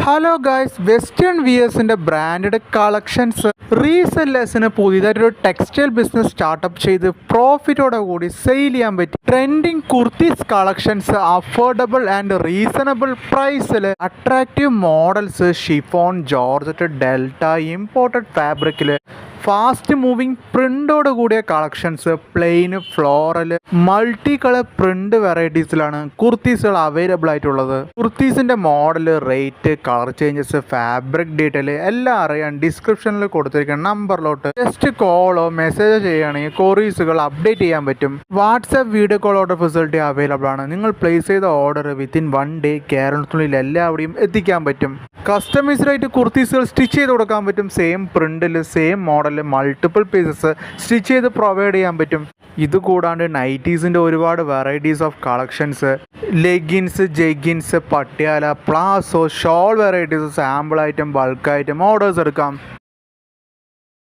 Hello guys, western വിയേഴ്സിൻ്റെ branded collections റീസെല്ലേഴ്സിന് പുതിയതായിട്ടൊരു ടെക്സ്റ്റൈൽ ബിസിനസ് സ്റ്റാർട്ടപ്പ് ചെയ്ത് പ്രോഫിറ്റോടെ കൂടി സെയിൽ ചെയ്യാൻ പറ്റി. Trending kurtis collections affordable and reasonable പ്രൈസിൽ attractive models, chiffon, georgette, delta, imported ഫാബ്രിക്കിൽ ഫാസ്റ്റ് മൂവിങ് പ്രിൻ്റോട് കൂടിയ collections, plain, floral, multi colour print വെറൈറ്റീസിലാണ് കുർത്തീസുകൾ അവൈലബിൾ ആയിട്ടുള്ളത്. കുർത്തീസിൻ്റെ model, rate, colour changes, fabric detail എല്ലാം അറിയാൻ ഡിസ്ക്രിപ്ഷനിൽ കൊടുത്തിരിക്കുന്ന നമ്പറിലോട്ട് ജസ്റ്റ് കോളോ മെസ്സേജോ ചെയ്യുകയാണെങ്കിൽ കൊറീസുകൾ അപ്ഡേറ്റ് ചെയ്യാൻ പറ്റും. WhatsApp video call order facility available ആണ്. നിങ്ങൾ പ്ലേസ് ചെയ്ത ഓർഡർ വിത്തിൻ 1 ഡേ കേരളത്തിനുള്ളിൽ എല്ലാവിടെയും എത്തിക്കാൻ പറ്റും. കസ്റ്റമൈസ്ഡ് ആയിട്ട് കുർത്തീസുകൾ സ്റ്റിച്ച് ചെയ്ത് കൊടുക്കാൻ പറ്റും. സെയിം പ്രിന്റിൽ same model multiple pieces stitch ചെയ്ത് പ്രൊവൈഡ് ചെയ്യാൻ പറ്റും. ഇതുകൂടാണ്ട് നൈറ്റീസിൻ്റെ ഒരുപാട് varieties of collections, leggings, jeggings, Patiala, palazzo, shawl varieties, sample item, bulk item orders എടുക്കാം.